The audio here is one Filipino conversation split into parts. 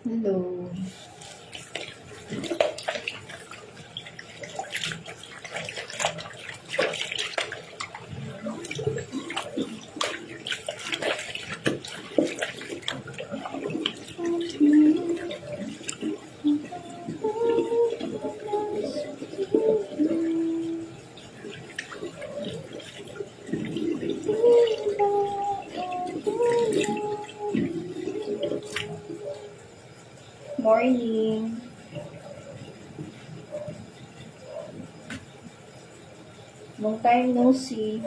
Hello. Morning. Long time no see.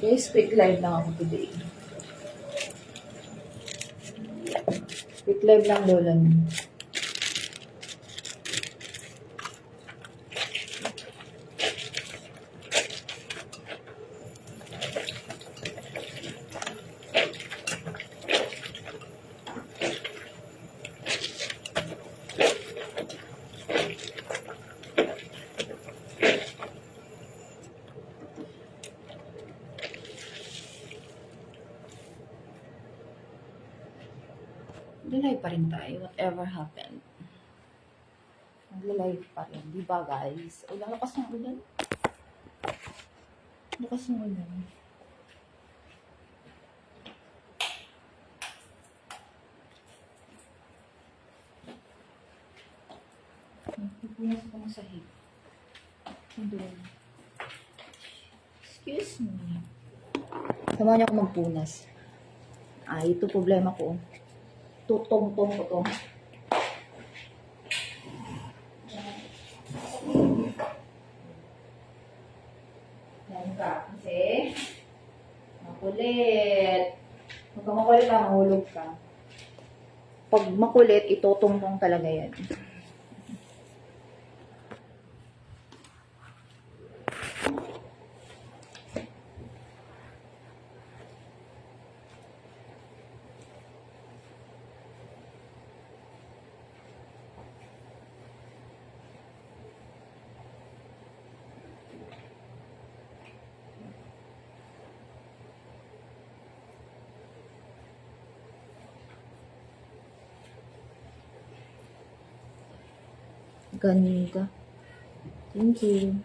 Guys, quick live lang ako today. Quick live lang, lola niyo. Magla-live pa rin tayo, whatever happened. Magla-live pa rin, di ba guys? Ulang lakas ng ulan. Lakas ng ulan. Pupunas ako ng sahig. Doon. Excuse me. Samahan niyo ako magpunas. Ito problema ko. Tutong-tong ko to. Yan ka. Kasi, makulit. Pag makulit ka, mahulog ka. Pag makulit, itutong-tong talaga yan. Ganda. Thank you.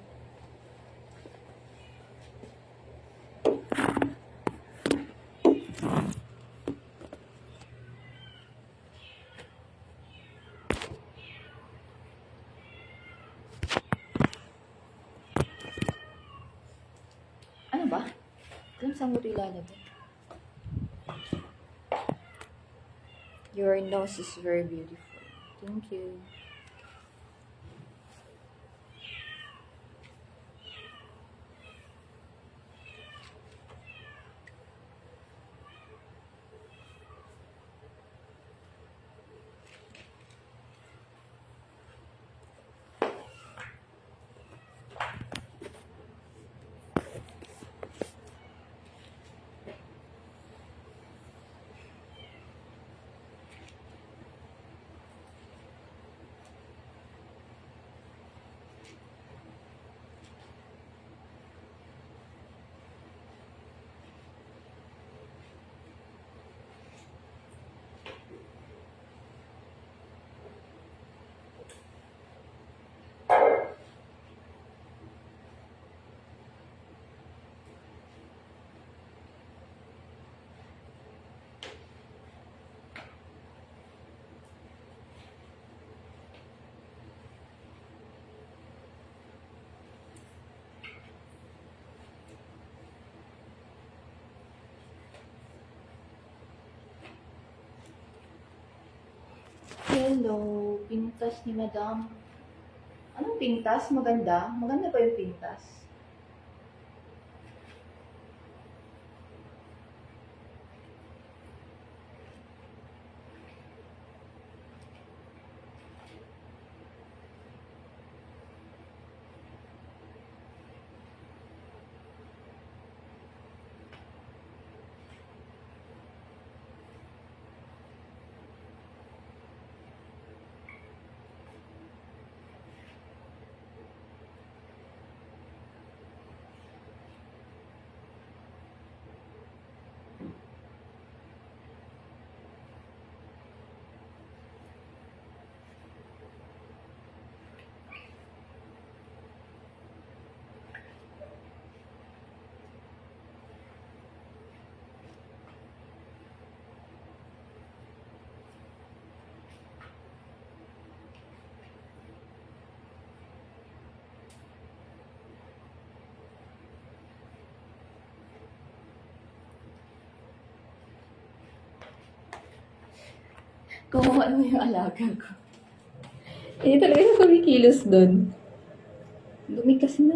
Ano ba? Kung saan mo ito ilalagay? Your nose is very beautiful. Thank you. Hello, pintas ni Madam. Anong pintas? Maganda? Maganda ba yung pintas? Kawawa naman yung alaga ko. Hindi talaga yung kumikilos doon. Dumi kasi na.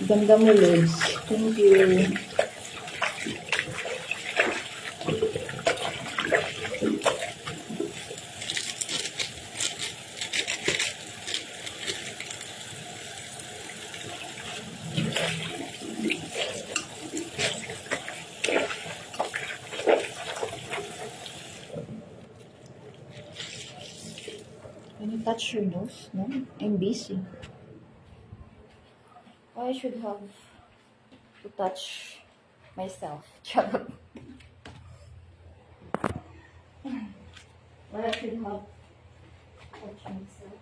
Ganda mo, Lods. Thank you. Can you touch your nose? No? I'm busy. Why I should have to touch myself? Charot. Why I should have to touch myself?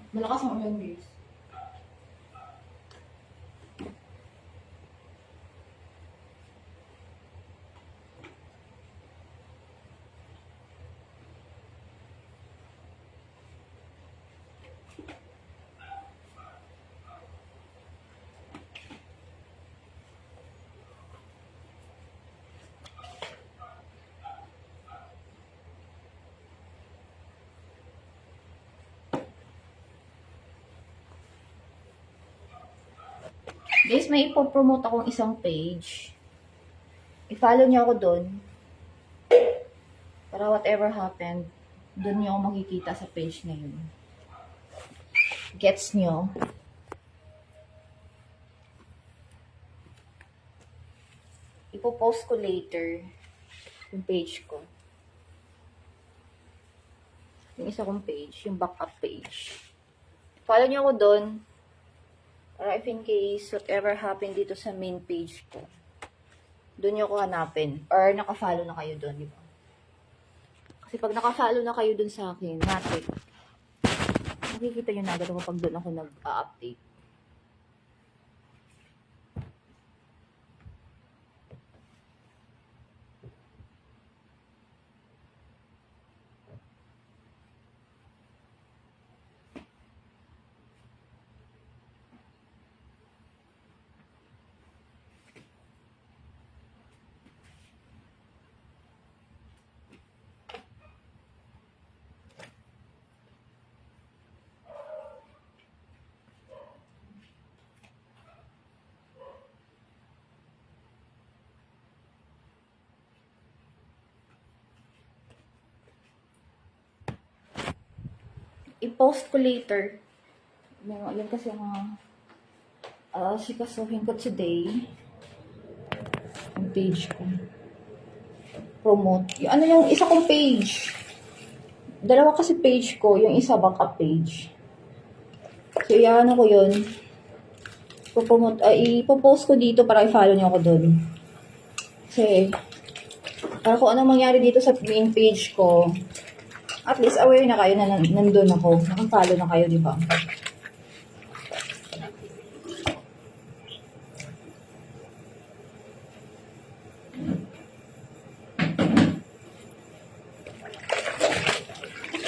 Malakas ang ulan, guys. Guys, may ipopromote akong isang page. I-follow niyo ako doon. Para whatever happened, doon niyo ako makikita sa page na yun. Gets niyo? Ipopost ko later yung page ko. Yung isa kong page, yung backup page. Follow niyo ako doon. Para if in case whatever happened dito sa main page ko, doon nyo ko hanapin. Or nakafollow na kayo doon, di ba? Kasi pag nakafollow na kayo doon sa akin, natin, makikita nyo na agad ako pag doon ako nag-update. I-post ko later. Yun kasi ang sikasuhin ko today. Ang page ko. Promote. Yung isa kong page. Dalawa kasi page ko. Yung isa backup page. So, ko yun. Ipopost ko dito para i-follow niyo ako doon. Kasi, para kung anong mangyari dito sa main page ko, at least aware na kayo na nandun ako. Nakafollow na kayo, di ba?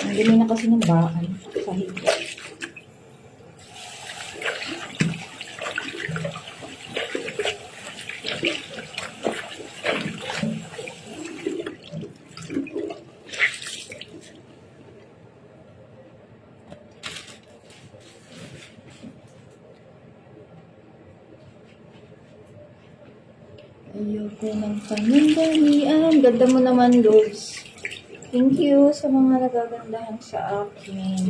Ang dumi na kasi ng bakan sa higit. Ayoko ng panandalian. Ganda mo naman, Lods. Thank you sa mga nagagandahan sa akin.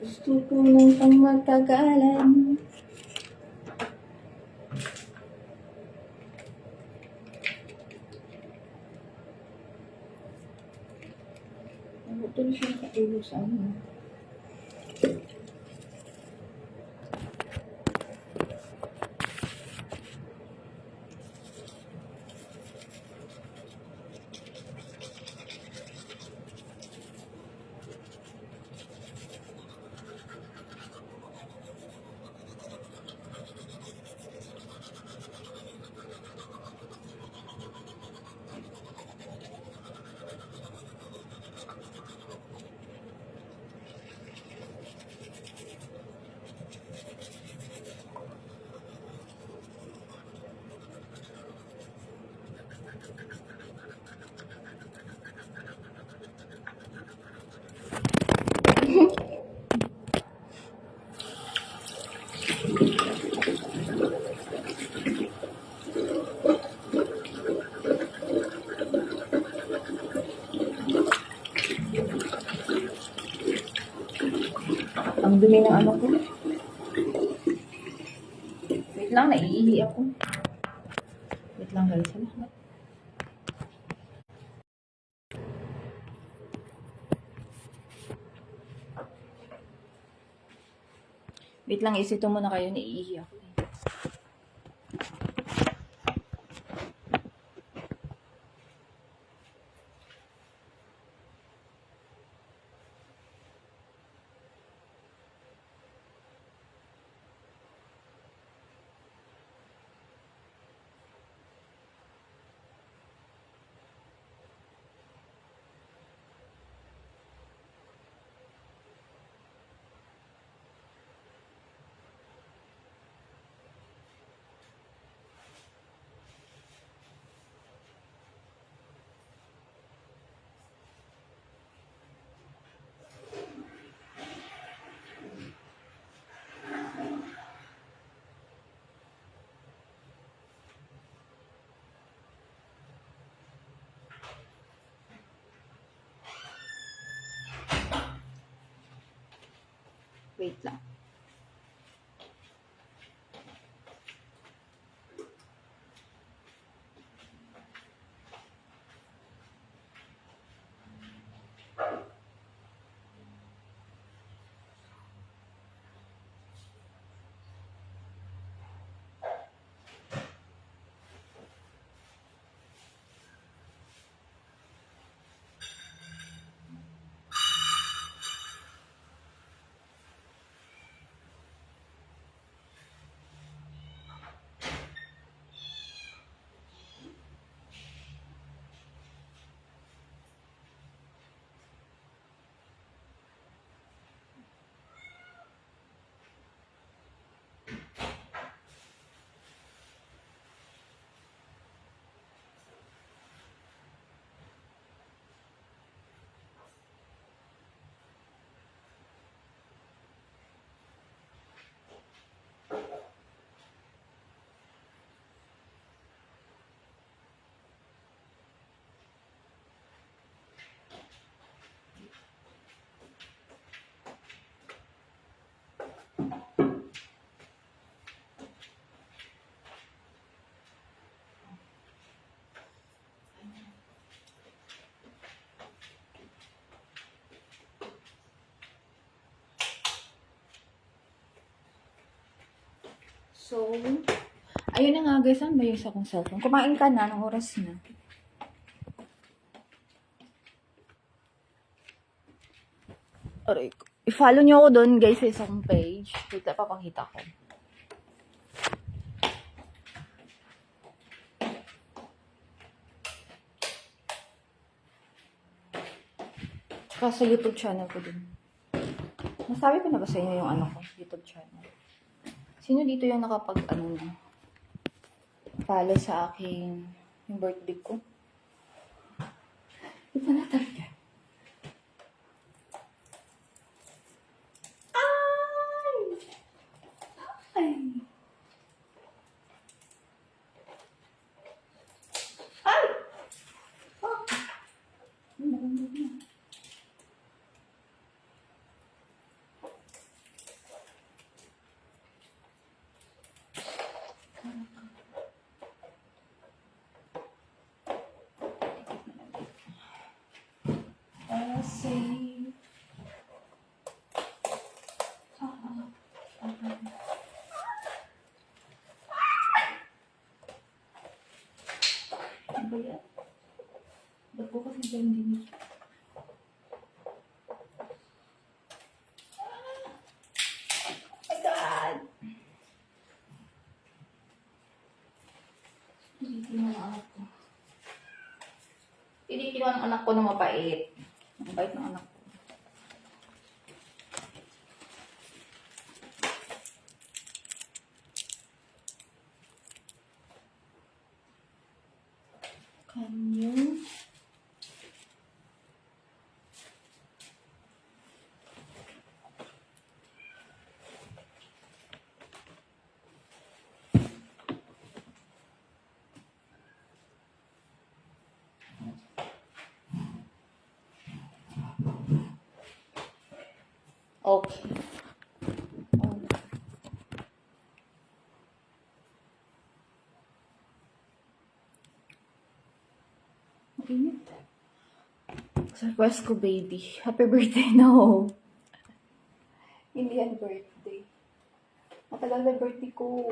Gusto ko nang pang magkagalan. Ano tuloy siya sa ulo sa ano? Ang dumi ng ano ko. Wait lang, naiihi ako. Wait lang guys, salamat. Wait lang, isito muna kayo, naiihi ako. Wait lang. So, ayun na nga guys, saan ba yung isa kong cellphone? Kumain ka na, anong oras na? Aray ko. I-follow nyo ako doon guys sa isa kong page. Dito, papakita ko. Tsaka sa YouTube channel ko din. Nasabi ko na ba sa inyo yung ano ko, YouTube channel? Sino dito yung nakapag-ano na? Follow sa aking yung birthday ko? Di pa na talaga. Ay! Ay! Oh! Maganda na. safe. Ano ba yan? Ba't po kasi dyan din? Oh my God! Pilitin mo ang anak ko. Pilitin mo ang anak ko na mabait. Ang bait ng anak ko. Can you? Okay. Init. Sa request ko, baby. Happy birthday, no. Hindi yan birthday. Matagal na birthday ko.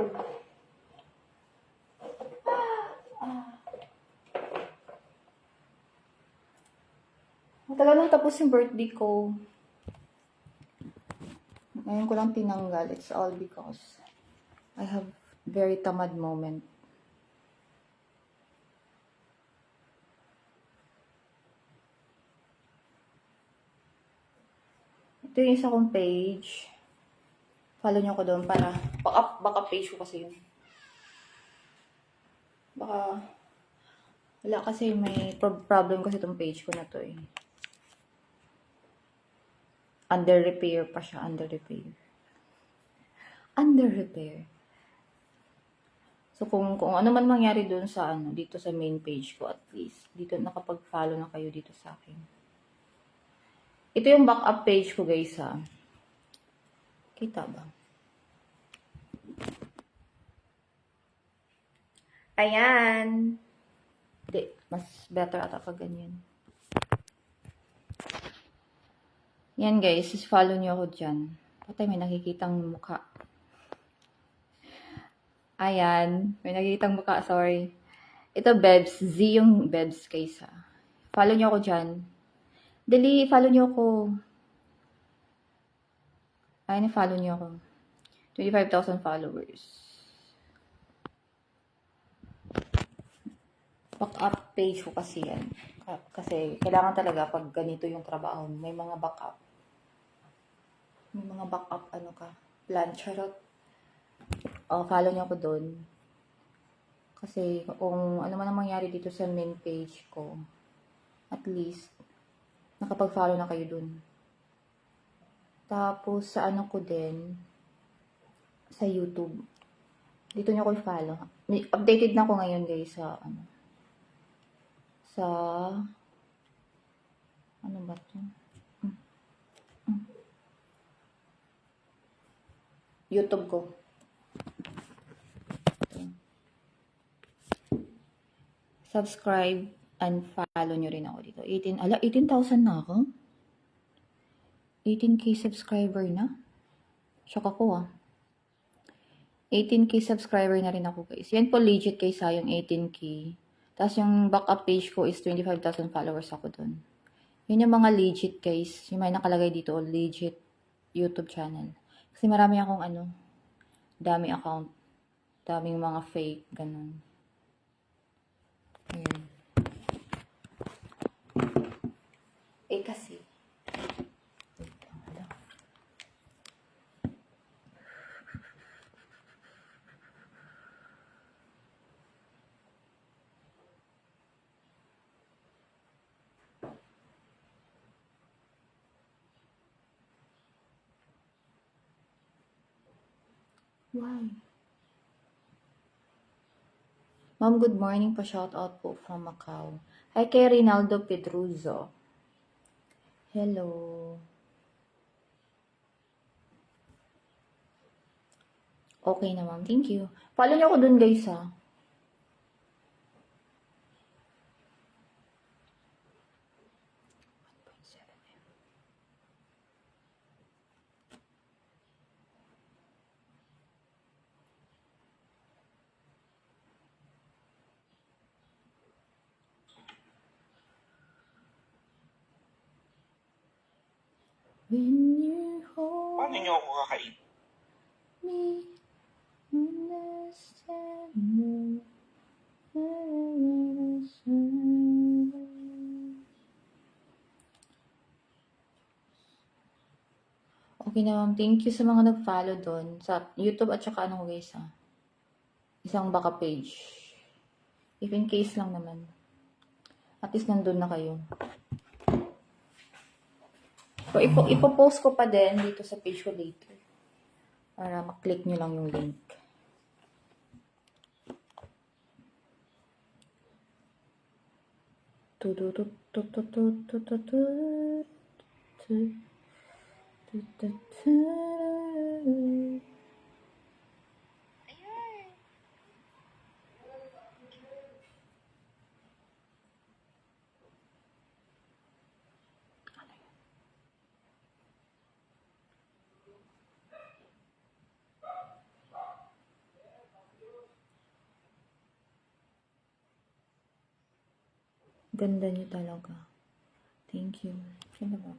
Matagal na tapos yung birthday ko. Ngayon ko lang tinanggal. It's all because I have very tamad moment. Ito yung isa kong page. Follow nyo ko doon para backup page ko kasi yun. Baka wala kasi may problem kasi itong page ko na to eh. Under repair pa siya. Under repair. So, kung ano man mangyari dun sa dito sa main page ko, at least, dito nakapag-follow na kayo dito sa akin. Ito yung backup page ko, guys, ha. Kita ba? Ayan. Hindi, mas better ata pag ganyan. Yan, guys. Just follow nyo ako dyan. Patay, may nakikitang mukha. Ayan. May nakikitang mukha. Sorry. Ito, Bebs. Z yung Bebs, guys, ha. Follow nyo ako dyan. Dali, follow nyo ako. Ayan, follow nyo ako. 25,000 followers. Backup page ko kasi yan. Kasi kailangan talaga pag ganito yung trabaho, may mga backup. May mga backup, plan, charot. Follow nyo ako doon. Kasi kung ano man ang mangyari dito sa main page ko, at least, nakapag-follow na kayo doon. Tapos, sa ko din, sa YouTube. Dito nyo ko i-follow. Updated na ako ngayon, guys, sa, ano ba ito? YouTube ko. Subscribe and follow nyo rin ako dito. 18,000 na ako? 18k subscriber na? Shock ako 18k subscriber na rin ako, guys. Yan po legit, guys, yung 18k. Tapos yung backup page ko is 25,000 followers ako dun. Yun yung mga legit, guys. Yung may nakalagay dito, legit YouTube channel. Kasi marami akong dami account. Daming mga fake, ganun. Ayan. Kasi. Why? Ma'am, good morning pa. Shout out po from Macau. Hi kay Rinaldo Pedruzo. Hello. Okay na, ma'am. Thank you. Follow niyo ako dun, guys, ha. When you hold Paano niyo ako kakain? me, understand me. Okay na, ma'am. Thank you sa mga nag-follow doon. Sa YouTube at saka ano guys ha. Isang baka page. If in case lang naman. At least nandun na kayo. So, ipopost ko pa din dito sa page ko later. Para maklik nyo lang yung link. Ganda niyo talaga. Thank you. Sino ba?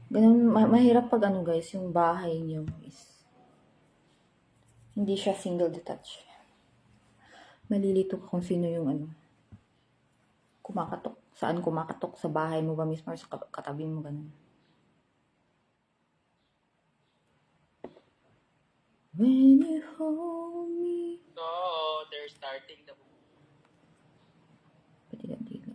Ganun, mahirap pag ano guys, yung bahay niyo is hindi siya single detached. Malilito ka kung sino yung ano, kumakatok. Saan kumakatok? Sa bahay mo ba mismo or sa katabi mo ganun? When you hold me. So, they're starting the... Patiga-tiga.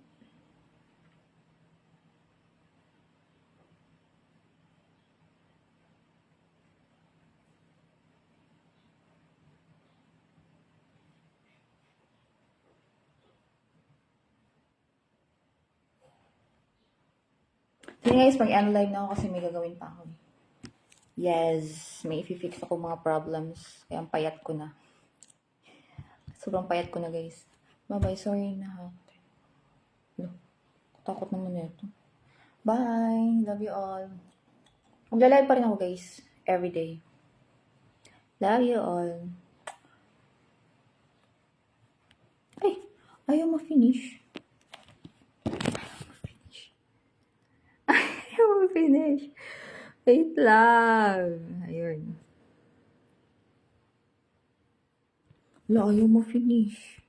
Sige guys, mag-end live na ako kasi may gagawin pa ako. Yes, may i-fix ako mga problems. Kaya ang payat ko na. Sobrang payat ko na guys. Bye-bye, sorry na ha. Takot naman na ito. Bye, love you all. Magla-live pa rin ako guys, everyday. Love you all. Ay, ayaw ma-finish. Ayaw ma-finish. Wait lang. Ayun. Wala, ayaw ma-finish.